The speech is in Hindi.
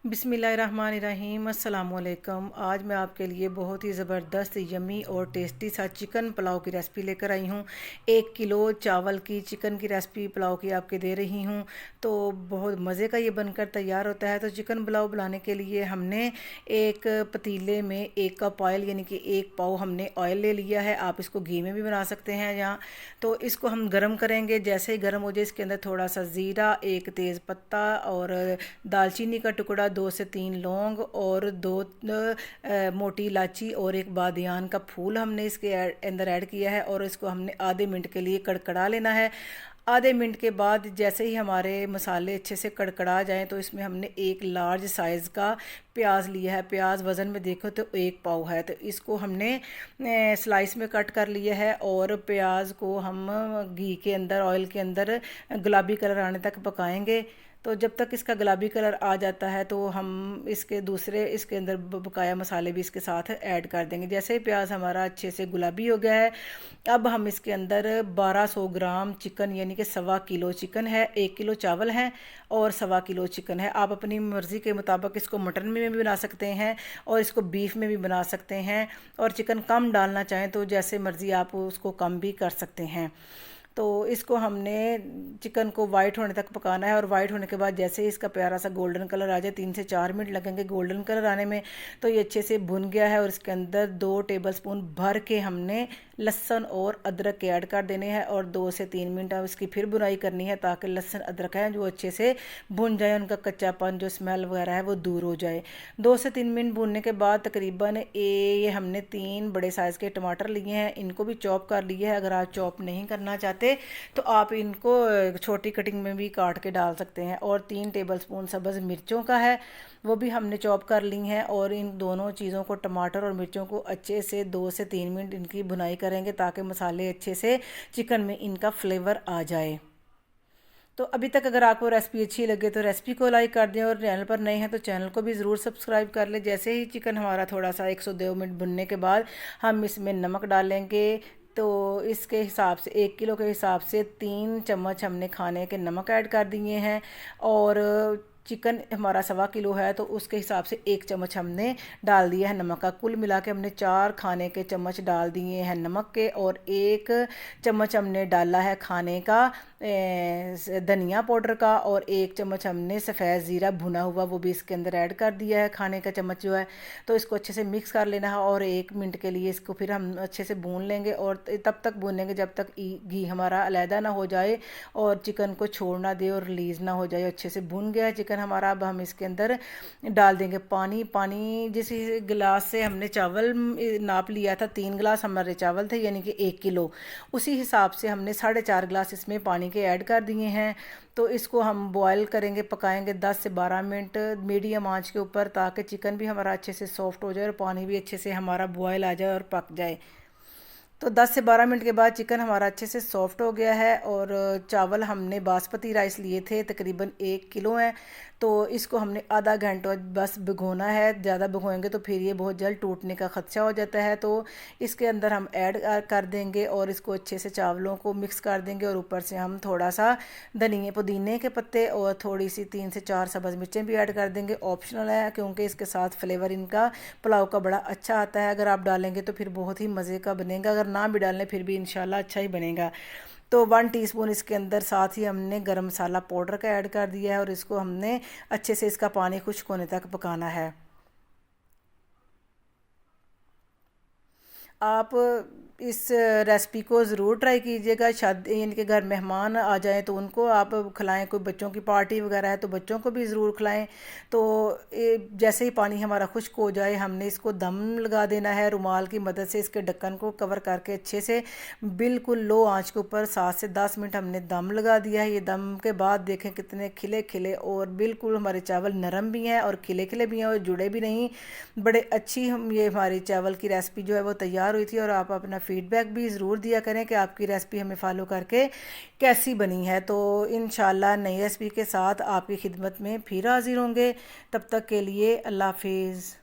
बिस्मिल्लाहिर्रहमानिर्रहीम अस्सलामुअलैकुम। आज मैं आपके लिए बहुत ही ज़बरदस्त यमी और टेस्टी सा चिकन पुलाव की रेसिपी लेकर आई हूँ। 1 किलो चावल की चिकन की रेसिपी पुलाव की आपके दे रही हूँ। तो बहुत मज़े का ये बनकर तैयार होता है। तो चिकन पुलाव बनाने के लिए हमने एक पतीले में 1 कप ऑयल यानी कि 1 पाव हमने ऑयल ले लिया है। आप इसको घी में भी बना सकते हैं यहाँ। तो इसको हम गर्म करेंगे। जैसे ही गर्म हो जाए इसके अंदर थोड़ा सा ज़ीरा, एक तेज़ पत्ता और दालचीनी का टुकड़ा, 2 से 3 लौंग और 2 मोटी इलायची और एक बादियान का फूल हमने इसके अंदर ऐड किया है और इसको हमने आधे मिनट के लिए कड़कड़ा लेना है। आधे मिनट के बाद जैसे ही हमारे मसाले अच्छे से कड़कड़ा जाएं तो इसमें हमने एक लार्ज साइज़ का प्याज लिया है। प्याज वज़न में देखो तो 1 पाव है। तो इसको हमने स्लाइस में कट कर लिया है और प्याज को हम घी के अंदर, ऑयल के अंदर गुलाबी कलर आने तक पकाएंगे। तो जब तक इसका गुलाबी कलर आ जाता है तो हम इसके अंदर बकाया मसाले भी इसके साथ ऐड कर देंगे। जैसे ही प्याज हमारा अच्छे से गुलाबी हो गया है, अब हम इसके अंदर 1200 ग्राम चिकन यानी कि 1.25 किलो चिकन है। 1 किलो चावल है और 1.25 किलो चिकन है। आप अपनी मर्ज़ी के मुताबिक इसको मटन में भी बना सकते हैं और इसको बीफ में भी बना सकते हैं। और चिकन कम डालना चाहें तो जैसे मर्ज़ी आप उसको कम भी कर सकते हैं। तो इसको हमने चिकन को वाइट होने तक पकाना है और वाइट होने के बाद जैसे ही इसका प्यारा सा गोल्डन कलर आ जाए, 3 से 4 मिनट लगेंगे गोल्डन कलर आने में। तो ये अच्छे से भुन गया है और इसके अंदर 2 टेबलस्पून भर के हमने लहसुन और अदरक के ऐड कर देने हैं और 2 से 3 मिनट अब इसकी फिर बुनाई करनी है ताकि लहसुन अदरक है जो अच्छे से भुन जाए, उनका कच्चापन जो स्मेल वगैरह है वो दूर हो जाए। 2 से 3 मिनट भुनने के बाद तकरीबन ये हमने 3 बड़े साइज़ के टमाटर लिए हैं। इनको भी चॉप कर लिए है। अगर आप चॉप नहीं करना चाहते तो आप इनको छोटी कटिंग में भी काट के डाल सकते हैं। और 3 टेबलस्पून सब्ज़ मिर्चों का है, वो भी हमने चॉप कर ली हैं। और इन दोनों चीज़ों को, टमाटर और मिर्चों को अच्छे से 2 से 3 मिनट इनकी भुनाई करेंगे ताकि मसाले अच्छे से चिकन में इनका फ्लेवर आ जाए। तो अभी तक अगर आपको रेसिपी अच्छी लगे तो रेसिपी को लाइक कर दें और चैनल पर नए हैं तो चैनल को भी ज़रूर सब्सक्राइब कर लें। जैसे ही चिकन हमारा थोड़ा सा 102 मिनट भुनने के बाद हम इसमें नमक डालेंगे। तो इसके हिसाब से 1 किलो के हिसाब से 3 चम्मच हमने खाने के नमक ऐड कर दिए हैं। और चिकन हमारा 1.25 किलो है तो उसके हिसाब से 1 चम्मच हमने डाल दिया है नमक का। कुल मिला के हमने 4 खाने के चम्मच डाल दिए हैं नमक के और 1 चम्मच हमने डाला है खाने का धनिया पाउडर का और 1 चम्मच हमने सफ़ेद ज़ीरा भुना हुआ वो भी इसके अंदर ऐड कर दिया है, खाने का चम्मच जो है। तो इसको अच्छे से मिक्स कर लेना है और 1 मिनट के लिए इसको फिर हम अच्छे से भून लेंगे और तब तक भूनेंगे जब तक घी हमारा अलहदा ना हो जाए और चिकन को छोड़ ना दे और रिलीज़ ना हो जाए। अच्छे से भून गया है चिकन हमारा। अब हम इसके अंदर डाल देंगे पानी। जिस गिलास से हमने चावल नाप लिया था, 3 गिलास हमारे चावल थे यानी कि 1 किलो, उसी हिसाब से हमने 4.5 गिलास इसमें पानी के ऐड कर दिए हैं। तो इसको हम बॉयल करेंगे, पकाएंगे 10 से 12 मिनट मीडियम आंच के ऊपर ताकि चिकन भी हमारा अच्छे से सॉफ्ट हो जाए और पानी भी अच्छे से हमारा बॉयल आ जाए और पक जाए। तो 10 से 12 मिनट के बाद चिकन हमारा अच्छे से सॉफ्ट हो गया है और चावल हमने बासमती राइस लिए थे, तकरीबन 1 किलो हैं। तो इसको हमने आधा घंटा बस भिगोना है। ज़्यादा भिगोएंगे तो फिर ये बहुत जल्द टूटने का खदशा हो जाता है। तो इसके अंदर हम ऐड कर देंगे और इसको अच्छे से चावलों को मिक्स कर देंगे और ऊपर से हम थोड़ा सा पुदीने के पत्ते और थोड़ी सी 3 से 4 सब्ज़ मिर्चें भी ऐड कर देंगे। ऑप्शनल है क्योंकि इसके साथ फ्लेवर इनका पुलाव का बड़ा अच्छा आता है। अगर आप डालेंगे तो फिर बहुत ही मज़े का बनेगा, अगर ना भी डालें फिर भी इंशाल्लाह अच्छा ही बनेगा। तो 1 टीस्पून इसके अंदर साथ ही हमने गरम मसाला पाउडर का ऐड कर दिया है और इसको हमने अच्छे से इसका पानी खुश्क होने तक पकाना है। आप इस रेसिपी को ज़रूर ट्राई कीजिएगा। शादी यानी कि घर मेहमान आ जाएं तो उनको आप खिलाएं, कोई बच्चों की पार्टी वगैरह है तो बच्चों को भी ज़रूर खिलाएं। तो जैसे ही पानी हमारा खुश्क हो जाए हमने इसको दम लगा देना है। रुमाल की मदद से इसके ढक्कन को कवर करके अच्छे से बिल्कुल लो आंच के ऊपर 7 से 10 मिनट हमने दम लगा दिया है। ये दम के बाद देखें कितने खिले खिले और बिल्कुल हमारे चावल नरम भी हैं और खिले खिले भी हैं और जुड़े भी नहीं। बड़े अच्छी ये हमारी चावल की रेसिपी जो है वो तैयार हुई थी। और आप अपना फीडबैक भी ज़रूर दिया करें कि आपकी रेसिपी हमें फॉलो करके कैसी बनी है। तो इंशाल्लाह नई रेसिपी के साथ आपकी खिदमत में फिर हाजिर होंगे। तब तक के लिए अल्लाह हाफिज़।